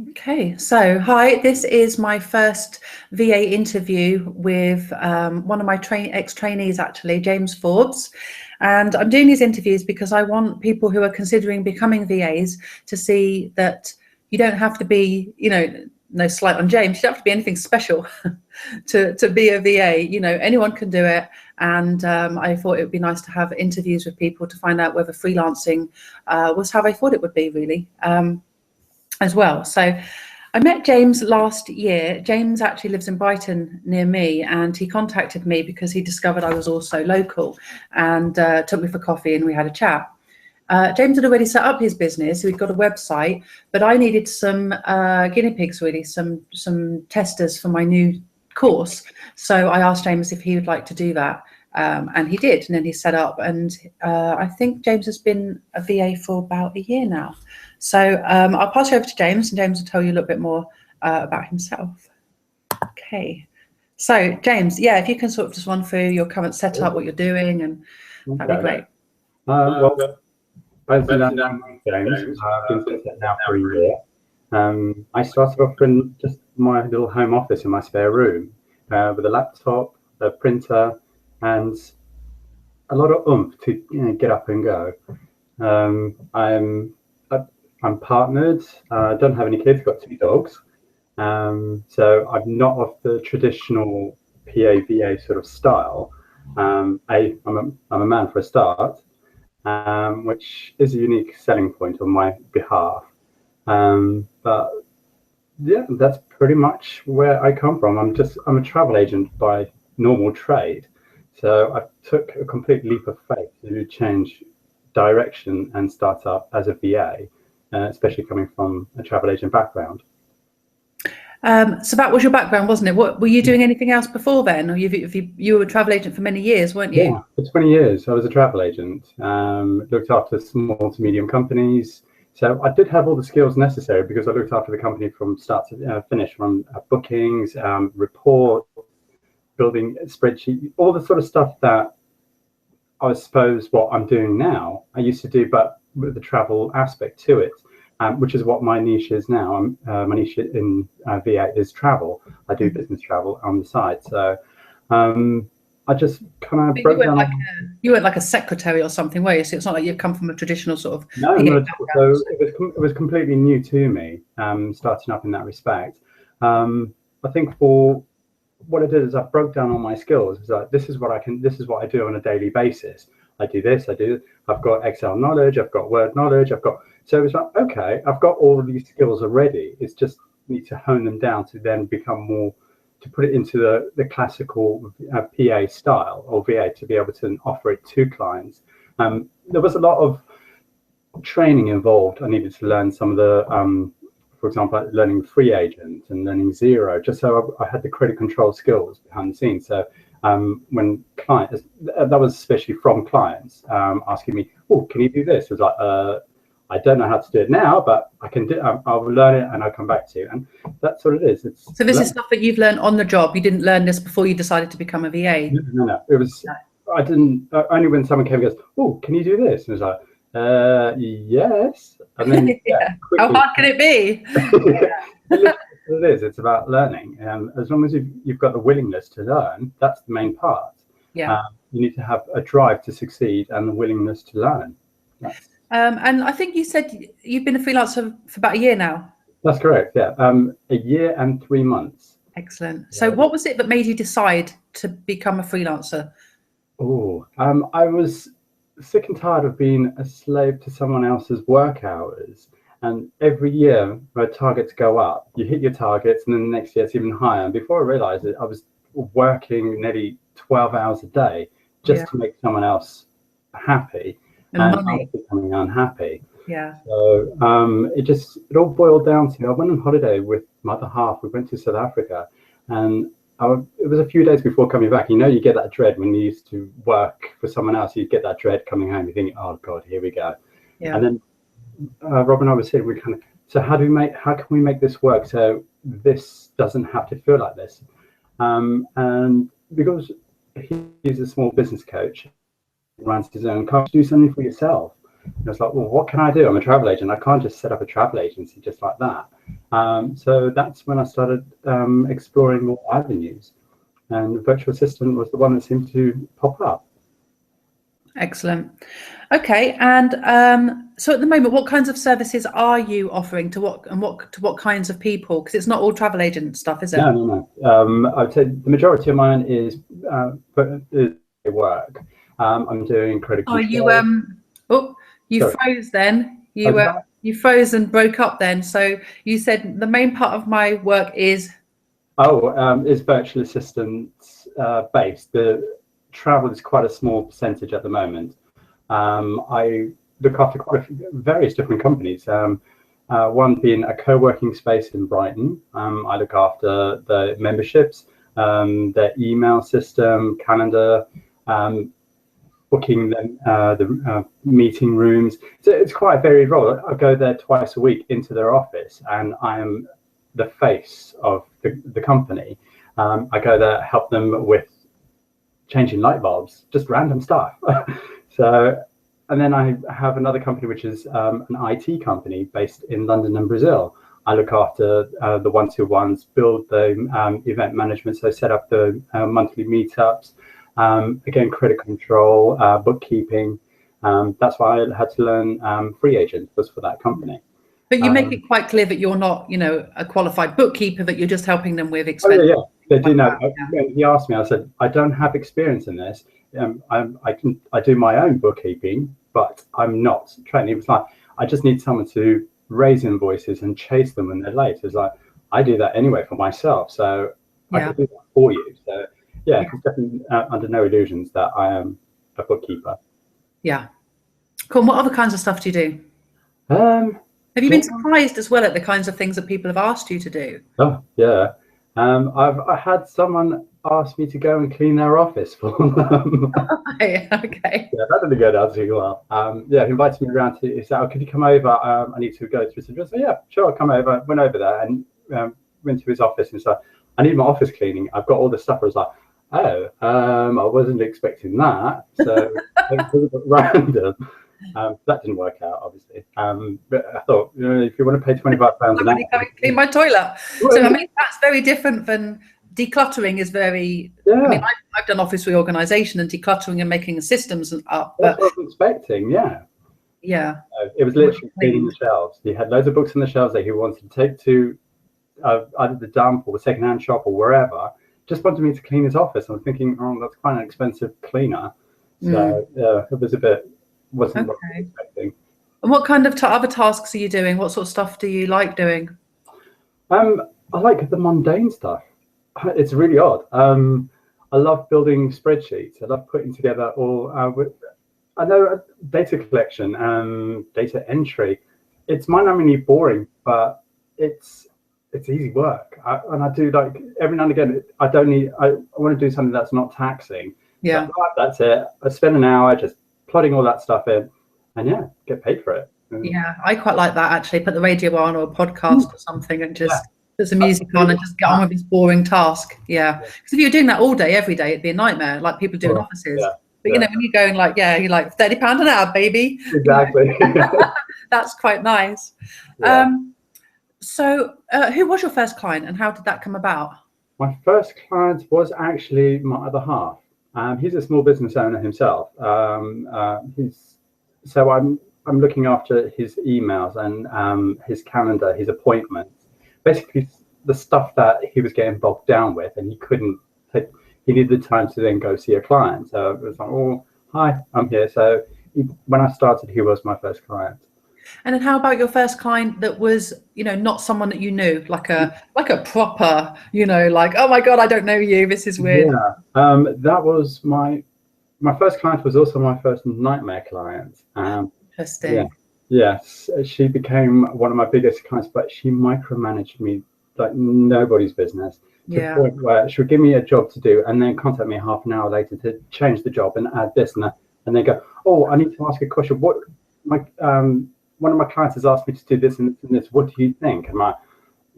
Okay, so hi, this is my first VA interview with one of my ex-trainees, actually, James Forbes. And I'm doing these interviews because I want people who are considering becoming VAs to see that you don't have to be, no slight on James, you don't have to be anything special to be a VA. Anyone can do it. And I thought it would be nice to have interviews with people to find out whether freelancing was how I thought it would be, really. As well. So I met James last year. James actually lives in Brighton near me, and he contacted me because he discovered I was also local and took me for coffee and we had a chat. James had already set up his business, so he'd got a website, but I needed some guinea pigs, really, some testers for my new course. So I asked James if he would like to do that. And he did, and then he set up, and I think James has been a VA for about a year now. So I'll pass you over to James, and James will tell you a little bit more about himself. Okay, so James, yeah, if you can sort of just run through your current setup, what you're doing, and that'd be great. Well, basically, I'm James. I've been doing it now for a year. I started off in just my little home office in my spare room with a laptop, a printer, and a lot of oomph to get up and go. I'm partnered. Don't have any kids. Got 2 dogs. So I'm not of the traditional PA/VA sort of style. I'm a man for a start, which is a unique selling point on my behalf. But yeah, that's pretty much where I come from. I'm a travel agent by normal trade. So I took a complete leap of faith to change direction and start up as a VA, especially coming from a travel agent background. So that was your background, wasn't it? What were you doing anything else before then? Or you were a travel agent for many years, weren't you? Yeah, for 20 years I was a travel agent. Looked after small to medium companies. So I did have all the skills necessary because I looked after the company from start to finish, from bookings, report, building a spreadsheet, all the sort of stuff that I suppose what I'm doing now, I used to do, but with the travel aspect to it, which is what my niche is now. My niche in VA is travel. I do business travel on the side. So I just kind of broke down. You weren't like a secretary or something, were you? So it's not like you've come from a traditional sort of. No, not at all. So it was completely new to me, starting up in that respect. I think for what I did is I broke down all my skills. It's like, this is what I do on a daily basis. I do this, I've got Excel knowledge, I've got Word knowledge, so it's like, okay, I've got all of these skills already. It's just need to hone them down to then become more, to put it into the classical PA style or VA to be able to offer it to clients. There was a lot of training involved. I needed to learn some of the, for example, learning free agent and learning zero, just so I had the credit control skills behind the scenes. So when clients, that was especially from clients asking me, oh, can you do this? It was like, I don't know how to do it now, but I can do. I will learn it and I'll come back to you. And that's what it is. So this is stuff that you've learned on the job. You didn't learn this before you decided to become a VA. No. It was. I didn't. Only when someone came and goes, oh, can you do this? And it was like, yes. And then how hard can it be? It is. It's about learning. As long as you've got the willingness to learn, that's the main part. Yeah. You need to have a drive to succeed and the willingness to learn. And I think you said you've been a freelancer for about a year now. That's correct. Yeah. A year and 3 months. Excellent. Yeah. So what was it that made you decide to become a freelancer? Oh, I was sick and tired of being a slave to someone else's work hours. And every year, my targets go up. You hit your targets, and then the next year it's even higher. And before I realized it, I was working nearly 12 hours a day just to make someone else happy, and I was becoming unhappy. Yeah. So it all boiled down to, I went on holiday with my other half. We went to South Africa, and it was a few days before coming back. You get that dread when you used to work for someone else. You get that dread coming home. You think, oh God, here we go. Yeah. And then Rob and I were saying, so how can we make this work so this doesn't have to feel like this? And because he's a small business coach, runs his own company, do something for yourself. And I was like, well, what can I do? I'm a travel agent. I can't just set up a travel agency just like that. So that's when I started exploring more avenues, and the virtual assistant was the one that seemed to pop up. Excellent. Okay, and so at the moment, what kinds of services are you offering to what kinds of people? Because it's not all travel agent stuff, is it? No. I'd say the majority of mine is work. I'm doing credit control. You Sorry. froze then. Oh, You froze and broke up then. So you said the main part of my work is. Is virtual assistants based. The travel is quite a small percentage at the moment. I look after quite a few, various different companies. One being a co-working space in Brighton. I look after the memberships, their email system, calendar, booking the meeting rooms. So it's quite a varied role. I go there twice a week into their office, and I am the face of the company. I go there, help them with changing light bulbs, just random stuff. So, and then I have another company, which is an IT company based in London and Brazil. I look after the one-to-ones, build the event management, so set up the monthly meetups, again, credit control, bookkeeping. That's why I had to learn free agent, was for that company. But you make it quite clear that you're not, a qualified bookkeeper, that you're just helping them with expenses. Oh, yeah. They do know. When he asked me, I said, I don't have experience in this. I do my own bookkeeping, but I'm not trained. He was like, I just need someone to raise invoices and chase them when they're late. It's like, I do that anyway for myself, so I can do that for you. So yeah, it's definitely under no illusions that I am a bookkeeper. Yeah. Cool. What other kinds of stuff do you do? Have you been surprised as well at the kinds of things that people have asked you to do? Oh, yeah. I had someone ask me to go and clean their office for them. Okay. Yeah, that didn't go down too well. He invited me around he said, oh, could you come over? I need to go through some jobs. So yeah, sure, I'll come over. Went over there and went to his office and said, I need my office cleaning. I've got all this stuff. I was like, oh, I wasn't expecting that. So it was a bit random. That didn't work out, obviously. But I thought, if you want to pay £25 an hour, come and clean my toilet. So I mean, that's very different than decluttering. Is very. Yeah. I mean, I've done office reorganisation and decluttering and making systems up. That's what I was expecting. Yeah. Yeah. It was literally cleaning the shelves. He had loads of books on the shelves that he wanted to take to either the dump or the second-hand shop or wherever. Just wanted me to clean his office. I'm thinking, oh, that's quite an expensive cleaner. So it was a bit. Wasn't what I was expecting. And what kind of other tasks are you doing? What sort of stuff do you like doing? I like the mundane stuff. It's really odd. I love building spreadsheets. I love putting together all. I know data collection, data entry. It's mind-numbingly boring, but it's easy work. And I do, like, every now and again. I want to do something that's not taxing. Yeah, so that's it. I spend an hour just plotting all that stuff in, and get paid for it. Yeah, I quite like that, actually. Put the radio on or a podcast or something and just put some music on and just get on with this boring task. Yeah, because if you're doing that all day, every day, it'd be a nightmare, like people do in offices. But when you're going like, you're like £30 an hour, baby. Exactly. That's quite nice. So who was your first client and how did that come about? My first client was actually my other half. He's a small business owner himself. So I'm looking after his emails and his calendar, his appointments, basically the stuff that he was getting bogged down with, and he needed the time to then go see a client. So it was like, oh, hi, I'm here. So when I started, he was my first client. And then how about your first client that was, not someone that you knew, like a proper, like, oh my God, I don't know you, this is weird. Yeah, that was my first client was also my first nightmare client. Interesting. Yes, she became one of my biggest clients, but she micromanaged me like nobody's business. To the point where she would give me a job to do and then contact me half an hour later to change the job and add this and that, and then go, oh, I need to ask a question. One of my clients has asked me to do this and this. What do you think? I'm like,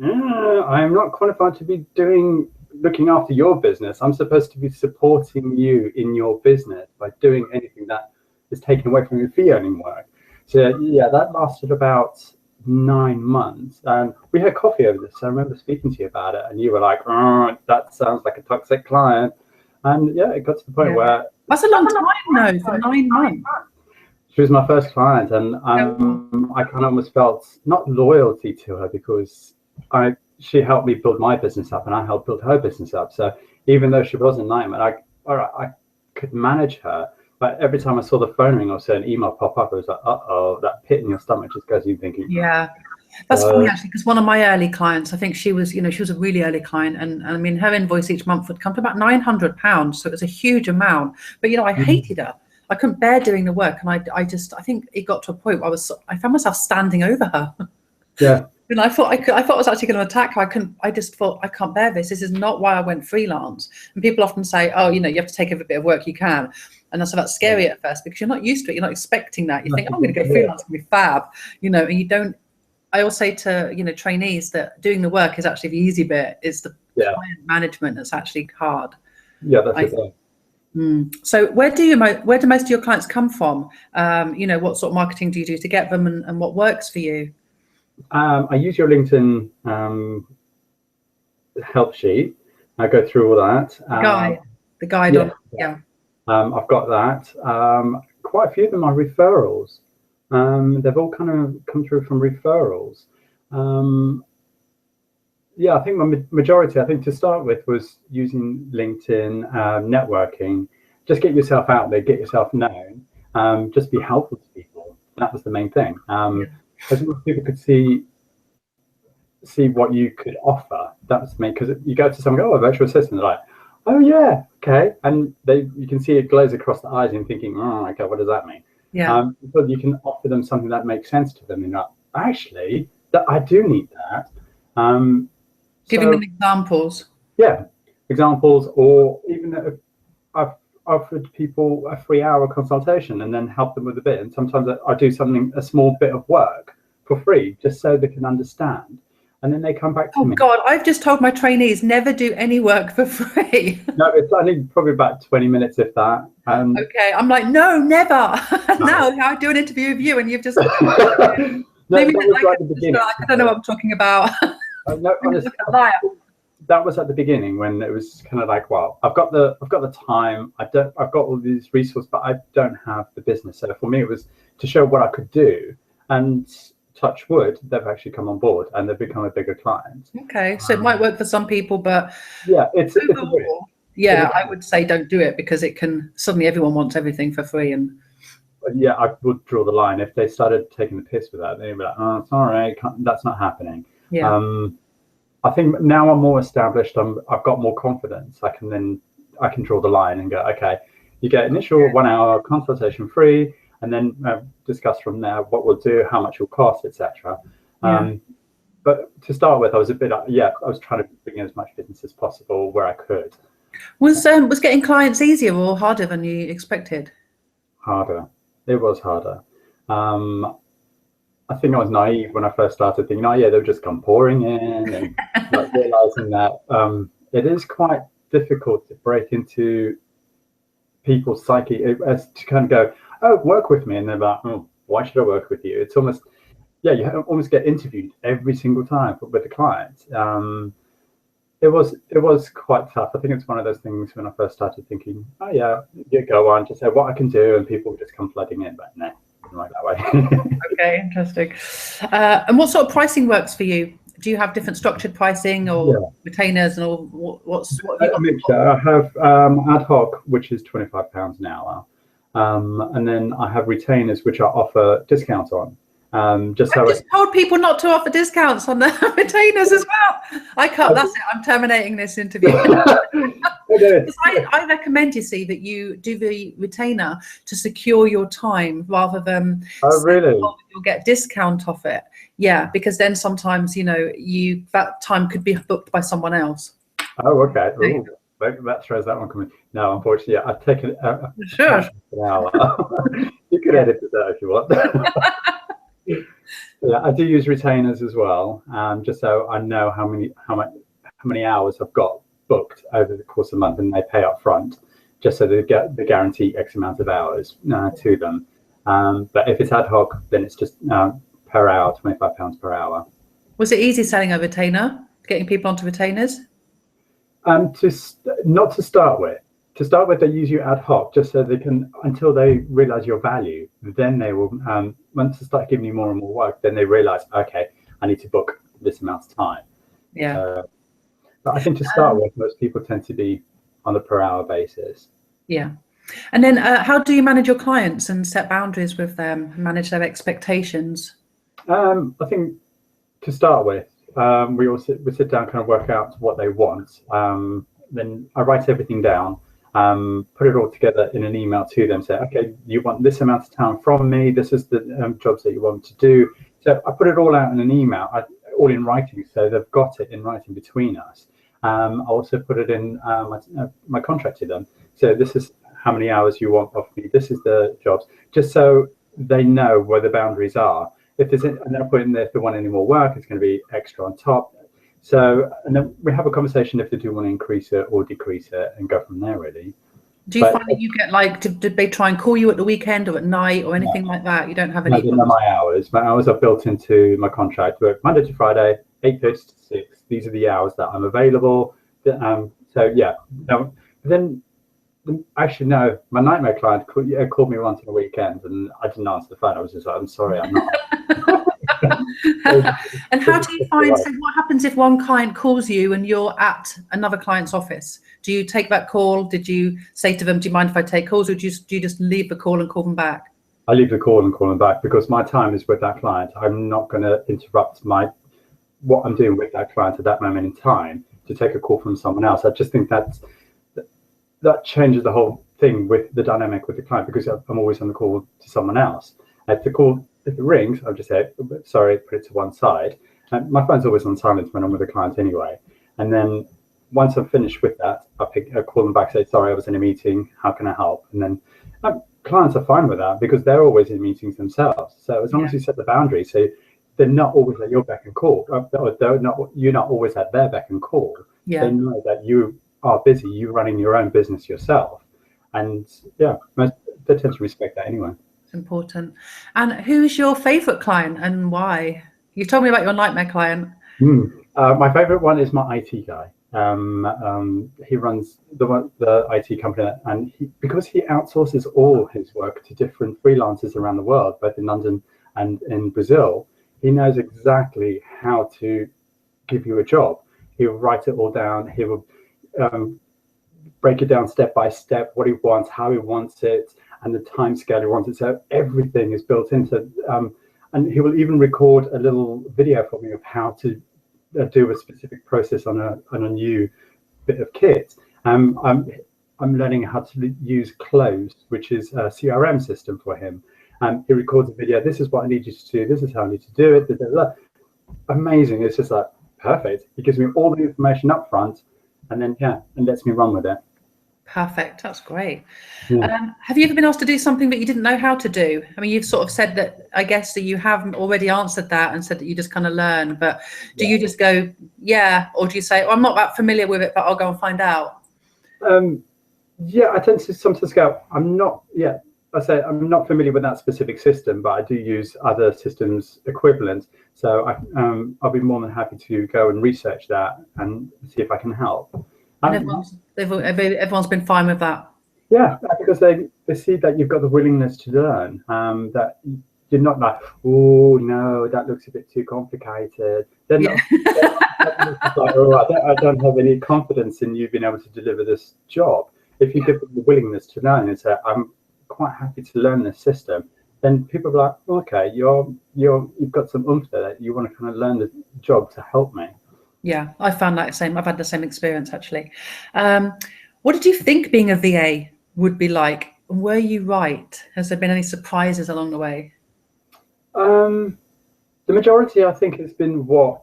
I am not qualified to be looking after your business. I'm supposed to be supporting you in your business by doing anything that is taken away from your fee earning work. So yeah, that lasted about 9 months, and we had coffee over this. So I remember speaking to you about it, and you were like, "Oh, that sounds like a toxic client." And yeah, it got to the point where that's a long time though, for 9 months. she was my first client, and I kind of almost felt not loyalty to her, because she helped me build my business up, and I helped build her business up. So even though she was a nightmare, I could manage her. But every time I saw the phone ring or saw an email pop up, it was like, uh-oh, that pit in your stomach just goes you thinking. Yeah, that's funny actually, because one of my early clients, I think she was a really early client, and I mean, her invoice each month would come to about £900, so it was a huge amount. But I hated her. I couldn't bear doing the work, and I think it got to a point where I found myself standing over her. Yeah. And I thought I was actually going to attack her. I just thought, I can't bear this. This is not why I went freelance. And people often say, oh, you have to take every bit of work you can. And that's scary at first, because you're not used to it. You're not expecting that. You think, I'm going to go freelance, it's going to be fab, and you don't. I always say to, trainees that doing the work is actually the easy bit. It's the client management that's actually hard. Yeah, that's the thing. So where do most of your clients come from? What sort of marketing do you do to get them, and what works for you? I use your LinkedIn help sheet. I go through all that. The guide. I've got that. Quite a few of them are referrals. They've all kind of come through from referrals. I think my majority, I think to start with, was using LinkedIn, networking. Just get yourself out there, get yourself known, just be helpful to people. That was the main thing. As people could see what you could offer. That was me, because you go to someone, a virtual assistant, they're like, oh yeah, okay, and you can see it glows across the eyes, and thinking, oh, okay, what does that mean? But you can offer them something that makes sense to them, and like, actually, that I do need that. Giving them examples. Yeah, examples, or even if I've offered people a 3-hour consultation and then help them with a bit. And sometimes I do a small bit of work for free, just so they can understand. And then they come back to me. Oh God, I've just told my trainees never do any work for free. No, it's only probably about 20 minutes, if that. Okay, I'm like, no, never. Now I do an interview with you, and you've just maybe right at the beginning. I don't know what I'm talking about. No, honestly, that was at the beginning, when it was kind of like, well, I've got the time, I've got all these resources, but I don't have the business. So for me, it was to show what I could do, and touch wood, they've actually come on board and they've become a bigger client. Okay, so it might work for some people, but it's I would say don't do it, because it can suddenly everyone wants everything for free. And I would draw the line if they started taking the piss with that. They'd be like, oh, sorry, that's not happening. I think now I'm more established. I've got more confidence. I can draw the line and go, okay, you get initial 1-hour consultation free, and then discuss from there what we'll do, how much it will cost, etc. But to start with, I was I was trying to bring in as much business as possible where I could. Was getting clients easier or harder than you expected? Harder. It was harder. I think I was naive when I first started, thinking, oh yeah, they'll just come pouring in, and not realizing that it is quite difficult to break into people's psyche, as to kind of go, oh, work with me, and they're like, oh, why should I work with you? It's almost, you almost get interviewed every single time with the client. It was quite tough. I think it's one of those things when I first started thinking, oh yeah, you go on, just say what I can do, and people just come flooding in, but no. Right that way. Okay, interesting. And what sort of pricing works for you? Do you have different structured pricing, or retainers, and all? What have you got? A mixture. I have ad hoc, which is £25 an hour, and then I have retainers, which I offer discounts on. I've just told people not to offer discounts on the retainers as well. I can't. That's it. I'm terminating this interview. I recommend, you see, that you do the retainer to secure your time, rather than you'll get discount off it. Yeah, because then sometimes that time could be booked by someone else. Oh, okay. Ooh, that throws that one coming. No, unfortunately, I've taken sure. An hour. You could edit it out if you want. Yeah, I do use retainers as well, just so I know how many hours I've got booked over the course of the month, and they pay up front, just so they get the guarantee X amount of hours to them. But if it's ad hoc, then it's just per hour, £25 per hour. Was it easy selling a retainer, getting people onto retainers? Not to start with. To start with, they use you ad hoc just so they can, until they realize your value. Then they will, once they start giving you more and more work, then they realize, okay, I need to book this amount of time. Yeah. But I think to start with, most people tend to be on a per hour basis. Yeah. And then how do you manage your clients and set boundaries with them, manage their expectations? I think to start with, we sit down, kind of work out what they want. Then I write everything down, put it all together in an email to them, say, okay, you want this amount of time from me, this is the jobs that you want to do. So I put it all out in an email, all in writing, so they've got it in writing between us. I also put it in my contract to them. So this is how many hours you want of me, this is the jobs, just so they know where the boundaries are. If there's, and then I put in there, if they want any more work, it's going to be extra on top. So, and then we have a conversation if they do want to increase it or decrease it, and go from there, really. Do you find that you get, like, did they try and call you at the weekend or at night or anything like that? You don't have any? No, my hours. My hours are built into my contract. Work Monday to Friday, 8:30 to 6. These are the hours that I'm available. So yeah. No, then actually, no. My nightmare client called me once on a weekend, and I didn't answer the phone. I was just like, I'm sorry, I'm not. And how do you find, so what happens if one client calls you and you're at another client's office? Do you take that call? Did you say to them, do you mind if I take calls, or do you just leave the call and call them back? I leave the call and call them back, because my time is with that client. I'm not going to interrupt what I'm doing with that client at that moment in time to take a call from someone else. I just think that changes the whole thing with the dynamic with the client, because I'm always on the call to someone else. If it rings, I'll just say, sorry, put it to one side. And my phone's always on silent when I'm with a client anyway. And then once I'm finished with that, I call them back, say, sorry, I was in a meeting, how can I help? And then clients are fine with that, because they're always in meetings themselves. So as long as you set the boundaries, so they're not always at your beck and call, or you're not always at their beck and call. Yeah. They know that you are busy, you're running your own business yourself. And yeah, they tend to respect that anyway. Important. And who's your favorite client and why? You've told me about your nightmare client. My favorite one is my IT guy. He runs the IT company, and because he outsources all his work to different freelancers around the world, both in London and in Brazil, he knows exactly how to give you a job. He'll write it all down. He will break it down step by step, what he wants, how he wants it, and the time scale he wants it. So everything is built into, and he will even record a little video for me of how to do a specific process on a new bit of kit. I'm learning how to use Close, which is a CRM system for him. He records a video. This is what I need you to do. This is how I need to do it. Amazing. It's just like perfect. He gives me all the information up front, and then and lets me run with it. Perfect. That's great. Yeah. Have you ever been asked to do something that you didn't know how to do? I mean, you've sort of said that, I guess that you have already answered that and said that you just kind of learn, but do you just go, yeah, or do you say, oh, I'm not that familiar with it, but I'll go and find out? Yeah, I tend to sometimes go, I say I'm not familiar with that specific system, but I do use other systems equivalent. So I'll be more than happy to go and research that and see if I can help. And everyone's been fine with that. Yeah, because they see that you've got the willingness to learn. That you're not like, oh no, that looks a bit too complicated. They're not. Like, I don't have any confidence in you being able to deliver this job. If you give them the willingness to learn and say, I'm quite happy to learn this system, then people are like, okay, you've got some oomph there. You want to kind of learn the job to help me. Yeah, I found that same. I've had the same experience actually. What did you think being a VA would be like? Were you right? Has there been any surprises along the way? The majority, I think, has been what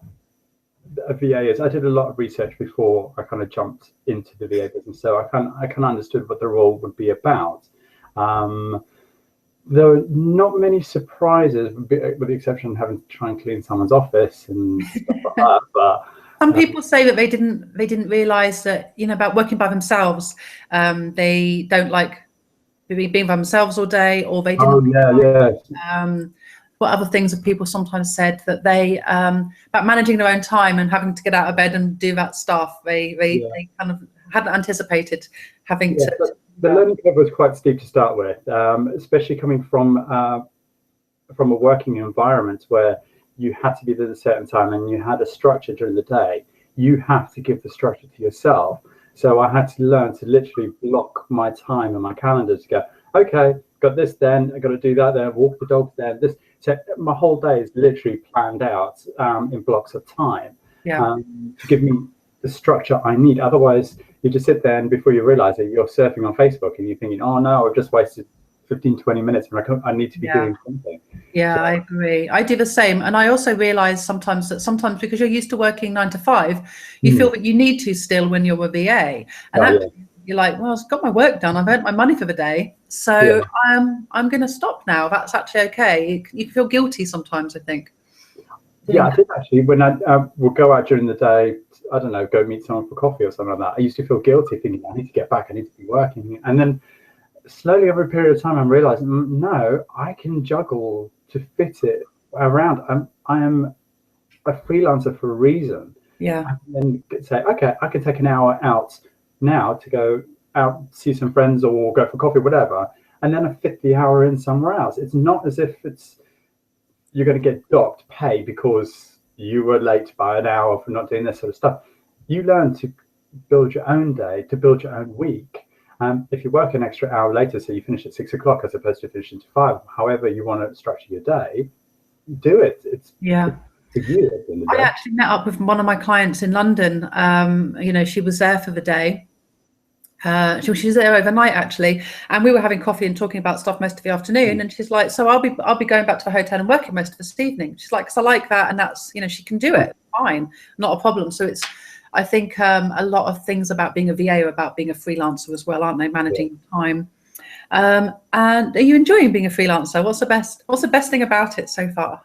a VA is. I did a lot of research before I kind of jumped into the VA business, so I kind of understood what the role would be about. There were not many surprises, with the exception of having to try and clean someone's office and stuff like that. But some people say that they didn't realize that, about working by themselves. They don't like being by themselves all day, or they didn't. what other things have people sometimes said that they about managing their own time and having to get out of bed and do that stuff? They kind of hadn't anticipated having to. The learning curve was quite steep to start with, especially coming from a working environment where you had to be there at a certain time and you had a structure during the day. You have to give the structure to yourself. So I had to learn to literally block my time and my calendar to go, okay, got this then, I got to do that then, walk the dogs then. This, so my whole day is literally planned out in blocks of time to give me the structure I need. Otherwise, you just sit there and before you realize it, you're surfing on Facebook and you're thinking, oh no, I've just wasted 15-20 minutes and I need to be doing something. So, I agree. I do the same. And I also realize sometimes because you're used to working 9 to 5, you feel that you need to still when you're a VA. And you're like, well, I've got my work done. I've earned my money for the day. So I'm going to stop now. That's actually okay. You feel guilty sometimes, I think. Yeah, I think actually when I would go out during the day, I don't know, go meet someone for coffee or something like that, I used to feel guilty thinking, I need to get back, I need to be working. And then slowly over a period of time, I'm realizing, no, I can juggle to fit it around. I am a freelancer for a reason. Yeah. And then say, okay, I can take an hour out now to go out, see some friends or go for coffee, whatever. And then I fit the hour in somewhere else. It's not as if you're going to get docked pay because you were late by an hour for not doing this sort of stuff. You learn to build your own day, to build your own week. If you work an extra hour later, so you finish at 6 o'clock as opposed to finishing to 5, however you want to structure your day, do it. It's for you at the end of the day. I actually met up with one of my clients in London. She was there for the day. She was there overnight actually, and we were having coffee and talking about stuff most of the afternoon. And she's like, "So I'll be going back to the hotel and working most of this evening." She's like, "Because I like that, and that's she can do it fine, not a problem." So it's. I think a lot of things about being a VA are about being a freelancer as well, aren't they? Managing time. And are you enjoying being a freelancer? What's the best thing about it so far?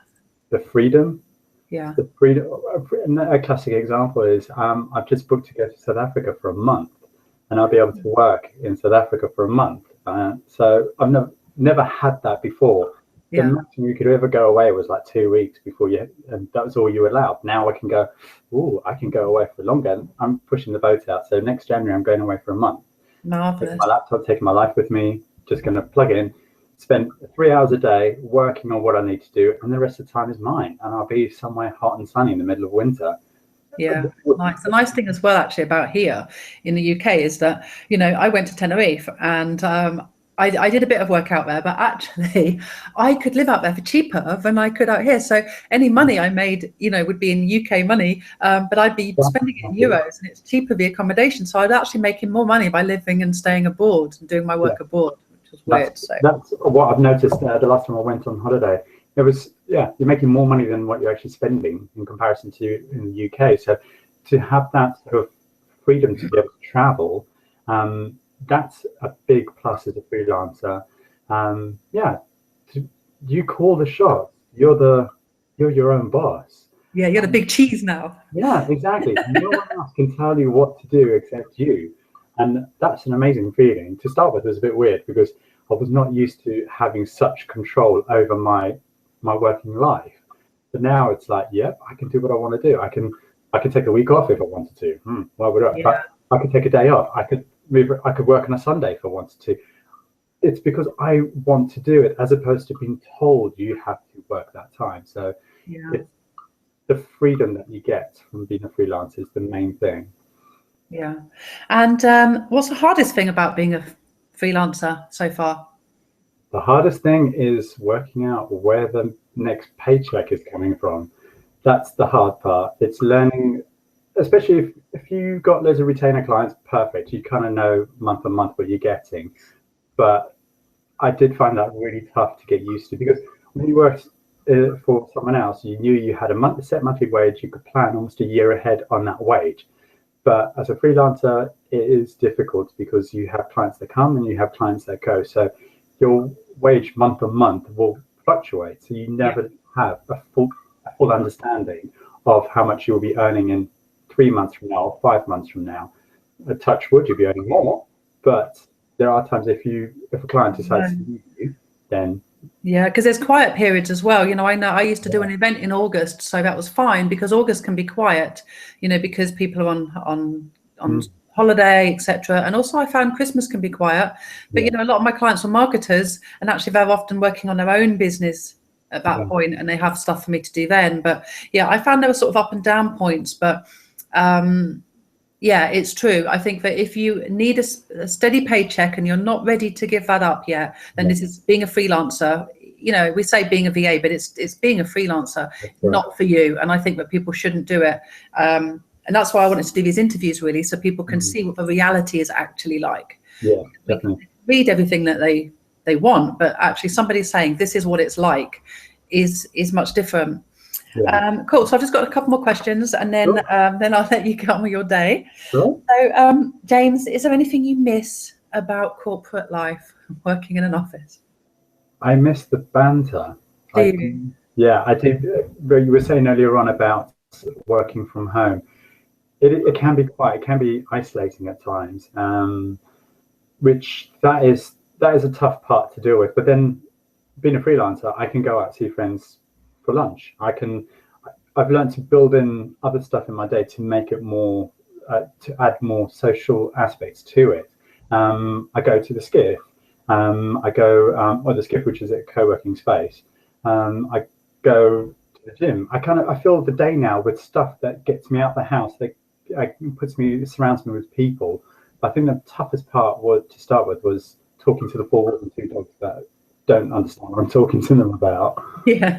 The freedom. Yeah. The freedom. A classic example is I've just booked to go to South Africa for a month, and I'll be able to work in South Africa for a month. So I've never had that before. The maximum you could ever go away was like 2 weeks before and that was all you allowed. Now I can go, I can go away for longer. I'm pushing the boat out. So next January, I'm going away for a month. Marvelous. Taking my laptop, taking my life with me, just going to plug in, spend 3 hours a day working on what I need to do. And the rest of the time is mine. And I'll be somewhere hot and sunny in the middle of winter. Yeah, nice. The nice thing as well, actually, about here in the UK is that, I went to Tenerife and I did a bit of work out there, but actually I could live out there for cheaper than I could out here. So any money I made, would be in UK money, but I'd be spending it in euros and it's cheaper the accommodation. So I'd actually making more money by living and staying abroad and doing my work abroad, which was weird. That's what I've noticed the last time I went on holiday. It was, you're making more money than what you're actually spending in comparison to in the UK. So to have that sort of freedom to be able to travel, that's a big plus as a freelancer. You call the shots. You're your own boss. Yeah, you're the big cheese now. Yeah, exactly. No one else can tell you what to do except you. And that's an amazing feeling. To start with, it was a bit weird because I was not used to having such control over my working life. But now it's like, I can do what I want to do. I can take a week off if I wanted to. Why would I? Yeah. I could take a day off. I could work on a Sunday if I wanted to. It's because I want to do it as opposed to being told you have to work that time. So it's the freedom that you get from being a freelancer is the main thing. Yeah. And what's the hardest thing about being a freelancer so far? The hardest thing is working out where the next paycheck is coming from. That's the hard part. It's learning, especially if you've got loads of retainer clients, perfect. You kind of know month on month what you're getting. But I did find that really tough to get used to because when you worked for someone else, you knew you had a set monthly wage. You could plan almost a year ahead on that wage. But as a freelancer, it is difficult because you have clients that come and you have clients that go. So your wage month on month will fluctuate. So you never have a full understanding of how much you'll be earning in 3 months from now or 5 months from now. A touch wood, you'll be earning more. But there are times if a client decides to leave you, then Yeah, because there's quiet periods as well. You know I used to do an event in August, so that was fine because August can be quiet, you know, because people are on holiday, etc. And also I found Christmas can be quiet. But, you know, a lot of my clients were marketers, and actually they're often working on their own business at that point, and they have stuff for me to do then. But yeah, I found there were sort of up and down points. But yeah, it's true. I think that if you need a steady paycheck and you're not ready to give that up yet, then this is being a freelancer. You know, we say being a VA, but it's being a freelancer, not for you. And I think that people shouldn't do it. And that's why I wanted to do these interviews, really, so people can see what the reality is actually like. Yeah, definitely. Read everything that they want, but actually somebody saying this is what it's like is much different. Yeah. Cool. So I've just got a couple more questions, and then then I'll let you get on with your day. Sure. So, James, is there anything you miss about corporate life, working in an office? I miss the banter. Do you? Yeah, I did. You were saying earlier on about working from home. It can be it can be isolating at times, which that is a tough part to deal with. But then, being a freelancer, I can go out, see friends for lunch. I've learned to build in other stuff in my day to make it more, to add more social aspects to it. I go to the Skiff. I go, or the Skiff, which is a co-working space. I go to the gym. I fill the day now with stuff that gets me out the house, that surrounds me with people. I think the toughest part to start with was talking to the 4 walls and 2 dogs that don't understand what I'm talking to them about. Yeah.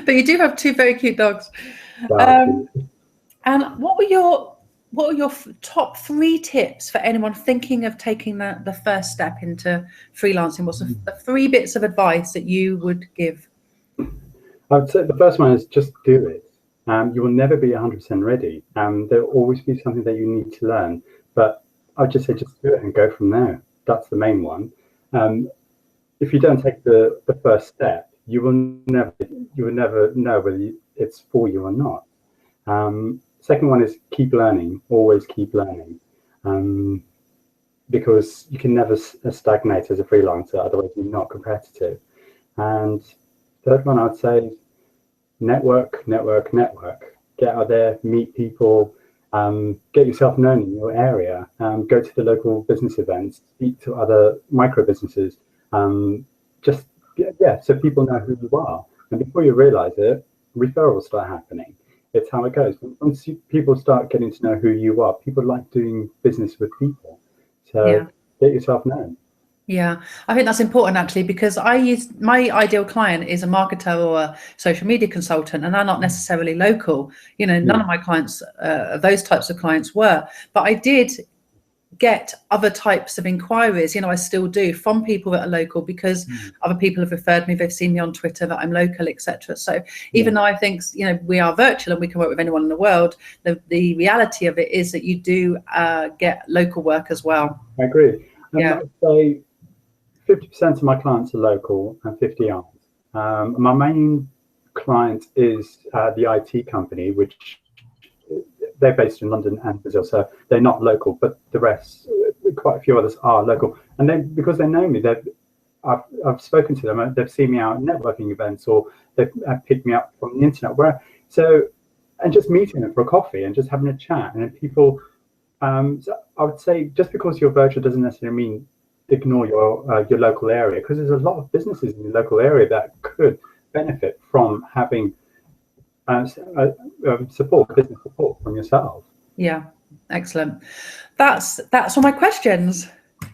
But you do have 2 very cute dogs. And what were your top 3 tips for anyone thinking of taking the first step into freelancing? What's the 3 bits of advice that you would give? I would say the first one is just do it. You will never be 100% ready. There will always be something that you need to learn. But I would just say just do it and go from there. That's the main one. If you don't take the first step, you will never know whether it's for you or not. Second one is keep learning. Always keep learning, because you can never stagnate as a freelancer. Otherwise, you're not competitive. And third one, I'd say network. Get out there, meet people, get yourself known in your area. Go to the local business events, speak to other micro businesses. So people know who you are. And before you realize it, referrals start happening. It's how it goes. Once people start getting to know who you are, people like doing business with people. So get yourself known. Yeah, I think that's important actually, because my ideal client is a marketer or a social media consultant, and they're not necessarily local. You know, none of my clients, those types of clients were, but I did get other types of inquiries, you know, I still do, from people that are local, because other people have referred me, they've seen me on Twitter that I'm local, etc. So even though I think, you know, we are virtual and we can work with anyone in the world, the reality of it is that you do get local work as well. I agree. I would say 50% of my clients are local and 50 aren't. My main client is the IT company, which they're based in London and Brazil, so they're not local, but the rest, quite a few others are local. And then because they know me, I've spoken to them, they've seen me out at networking events, or they've picked me up from the internet, and just meeting them for a coffee and just having a chat. And then people, so I would say just because you're virtual doesn't necessarily mean ignore your local area, because there's a lot of businesses in the local area that could benefit from having business support from yourself. Yeah, excellent. That's all my questions.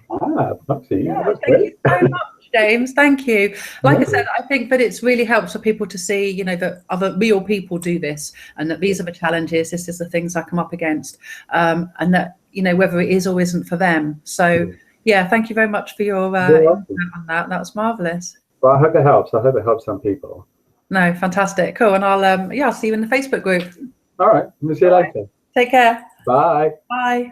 Thank you. Thank you so much, James. Thank you. Like I said, I think that it's really helps for people to see, you know, that other real people do this, and that these are the challenges, this is the things I come up against, and that, you know, whether it is or isn't for them. So yeah, thank you very much for your input on that. That was marvelous. Well, I hope it helps. I hope it helps some people. No, fantastic. Cool. And I'll see you in the Facebook group. All right. We'll see you later. Take care. Bye. Bye.